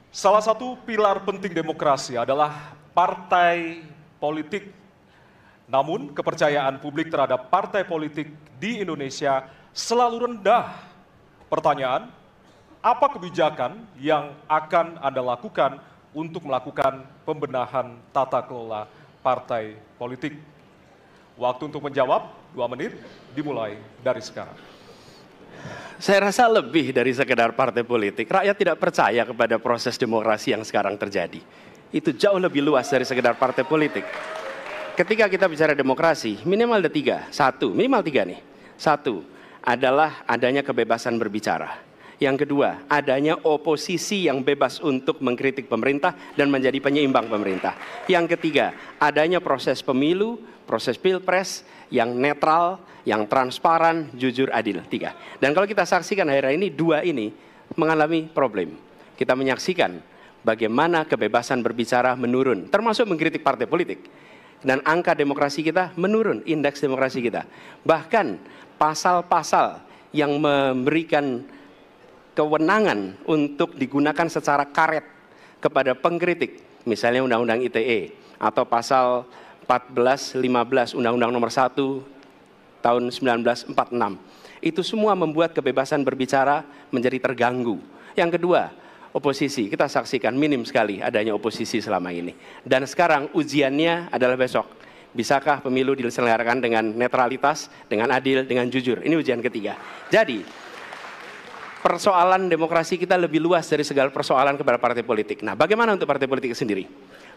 Salah satu pilar penting demokrasi adalah partai politik. Namun, kepercayaan publik terhadap partai politik di Indonesia selalu rendah. Pertanyaan, apa kebijakan yang akan Anda lakukan untuk melakukan pembenahan tata kelola partai politik? Waktu untuk menjawab 2 menit dimulai dari sekarang. Saya rasa lebih dari sekedar partai politik. Rakyat tidak percaya kepada proses demokrasi yang sekarang terjadi. Itu jauh lebih luas dari sekedar partai politik. Ketika kita bicara demokrasi, minimal ada 3. Minimal 3 nih. 1 adalah adanya kebebasan berbicara. Yang kedua, adanya oposisi yang bebas untuk mengkritik pemerintah dan menjadi penyeimbang pemerintah. Yang ketiga, adanya proses pemilu, proses pilpres yang netral, yang transparan, jujur, adil. 3. Dan kalau kita saksikan akhir-akhir ini, 2 ini mengalami problem. Kita menyaksikan bagaimana kebebasan berbicara menurun, termasuk mengkritik partai politik. Dan angka demokrasi kita menurun, indeks demokrasi kita. Bahkan pasal-pasal yang memberikan kewenangan untuk digunakan secara karet kepada pengkritik, misalnya Undang-Undang ITE atau pasal 14, 15 Undang-Undang Nomor 1 tahun 1946. Itu semua membuat kebebasan berbicara menjadi terganggu. Yang kedua, oposisi. Kita saksikan minim sekali adanya oposisi selama ini. Dan sekarang ujiannya adalah besok. Bisakah pemilu diselenggarakan dengan netralitas, dengan adil, dengan jujur? Ini ujian ketiga. Jadi, persoalan demokrasi kita lebih luas dari segala persoalan kepada partai politik. Nah, bagaimana untuk partai politik sendiri?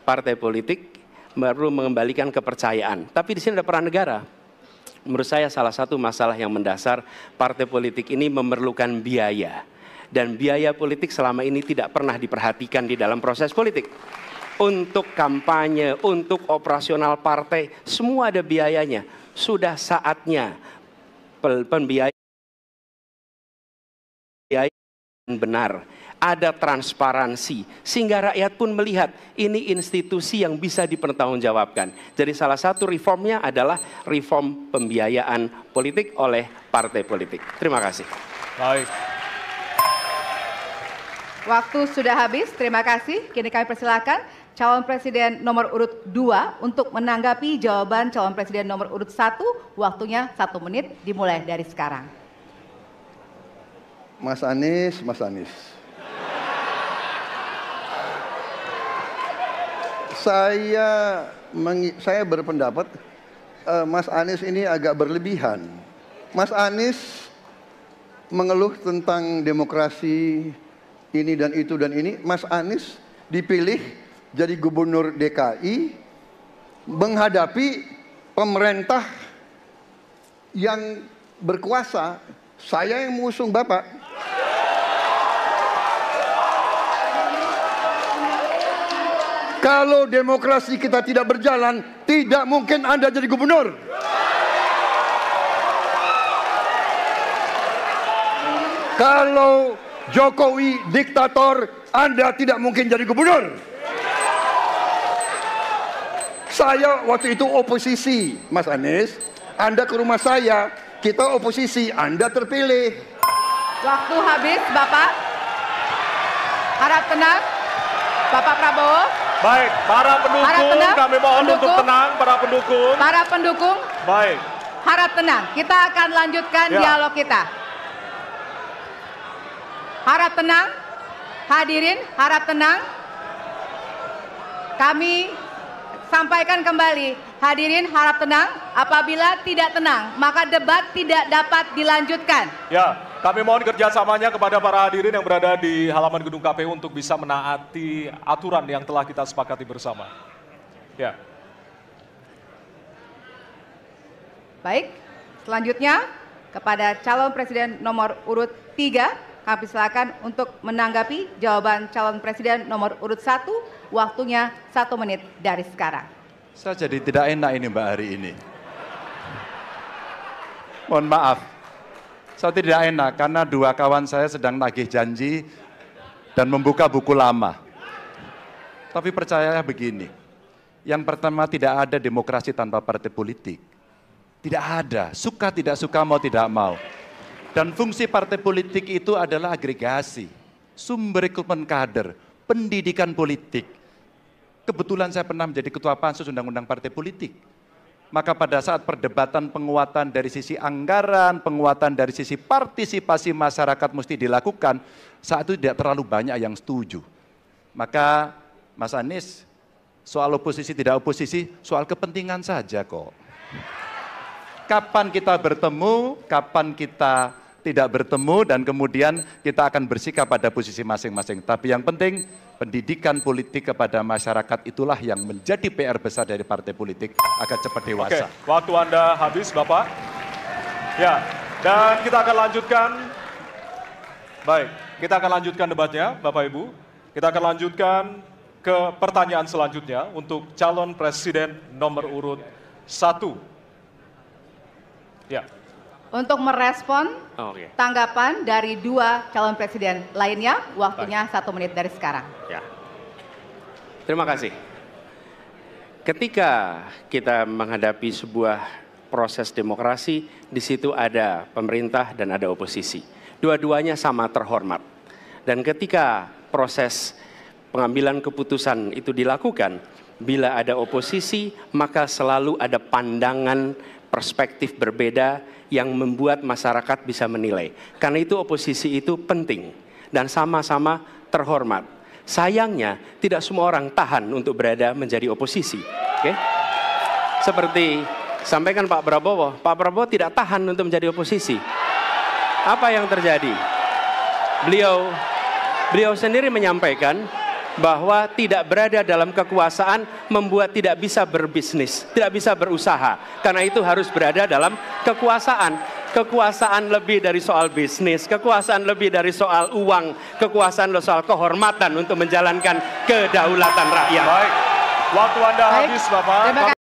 Partai politik perlu mengembalikan kepercayaan. Tapi di sini ada peran negara. Menurut saya salah satu masalah yang mendasar, partai politik ini memerlukan biaya. Dan biaya politik selama ini tidak pernah diperhatikan di dalam proses politik. Untuk kampanye, untuk operasional partai, semua ada biayanya. Sudah saatnya pembiayaan benar, ada transparansi, sehingga rakyat pun melihat ini institusi yang bisa dipertanggungjawabkan. Jadi salah satu reformnya adalah reform pembiayaan politik oleh partai politik. Terima kasih. Baik. Waktu sudah habis, terima kasih. Kini kami persilakan calon presiden nomor urut 2 untuk menanggapi jawaban calon presiden nomor urut 1. Waktunya 1 menit dimulai dari sekarang. Mas Anies. Saya berpendapat Mas Anies ini agak berlebihan. Mas Anies mengeluh tentang demokrasi ini dan itu dan ini. Mas Anies dipilih jadi gubernur DKI menghadapi pemerintah yang berkuasa. Saya yang mengusung Bapak. Kalau demokrasi kita tidak berjalan, tidak mungkin Anda jadi gubernur. Kalau Jokowi diktator, Anda tidak mungkin jadi gubernur. Saya waktu itu oposisi, Mas Anies. Anda ke rumah saya, kita oposisi, Anda terpilih. Waktu habis, Bapak. Harap tenang, Bapak Prabowo. Baik, para pendukung, kami mohon untuk tenang, para pendukung. Para pendukung, baik. Harap tenang, kita akan lanjutkan dialog kita. Harap tenang, hadirin harap tenang. Kami sampaikan kembali, hadirin harap tenang. Apabila tidak tenang, maka debat tidak dapat dilanjutkan. Ya, kami mohon kerjasamanya kepada para hadirin yang berada di halaman gedung KPU untuk bisa menaati aturan yang telah kita sepakati bersama. Ya. Baik, selanjutnya kepada calon presiden nomor urut 3. Kami silakan untuk menanggapi jawaban calon presiden nomor urut 1. Waktunya 1 menit dari sekarang. Saya jadi tidak enak ini Mbak hari ini. Mohon maaf. Saya tidak enak karena 2 kawan saya sedang nagih janji dan membuka buku lama. Tapi percaya begini. Yang pertama, tidak ada demokrasi tanpa partai politik. Tidak ada. Suka tidak suka, mau tidak mau. Dan fungsi partai politik itu adalah agregasi, sumber rekrutmen kader, pendidikan politik. Kebetulan saya pernah menjadi ketua pansus undang-undang partai politik. Maka pada saat perdebatan penguatan dari sisi anggaran, penguatan dari sisi partisipasi masyarakat mesti dilakukan, saat itu tidak terlalu banyak yang setuju. Maka Mas Anies, soal oposisi tidak oposisi, soal kepentingan saja kok. Kapan kita bertemu, kapan kita tidak bertemu, dan kemudian kita akan bersikap pada posisi masing-masing. Tapi yang penting, pendidikan politik kepada masyarakat itulah yang menjadi PR besar dari partai politik agar cepat dewasa. Oke, waktu Anda habis, Bapak. Ya, dan kita akan lanjutkan. Baik, kita akan lanjutkan debatnya, Bapak Ibu. Kita akan lanjutkan ke pertanyaan selanjutnya untuk calon presiden nomor urut 1. Ya. Untuk merespon tanggapan dari dua calon presiden lainnya, waktunya 1 menit dari sekarang. Ya. Terima kasih. Ketika kita menghadapi sebuah proses demokrasi, di situ ada pemerintah dan ada oposisi. Dua-duanya sama terhormat. Dan ketika proses pengambilan keputusan itu dilakukan, bila ada oposisi, maka selalu ada pandangan perspektif berbeda yang membuat masyarakat bisa menilai. Karena itu oposisi itu penting dan sama-sama terhormat. Sayangnya tidak semua orang tahan untuk berada menjadi oposisi. Oke? Seperti sampaikan Pak Prabowo tidak tahan untuk menjadi oposisi. Apa yang terjadi? Beliau sendiri menyampaikan bahwa tidak berada dalam kekuasaan membuat tidak bisa berbisnis, tidak bisa berusaha. Karena itu harus berada dalam kekuasaan. Kekuasaan lebih dari soal bisnis, kekuasaan lebih dari soal uang, kekuasaan soal kehormatan untuk menjalankan kedaulatan rakyat. Baik, waktu Anda habis, Bapak.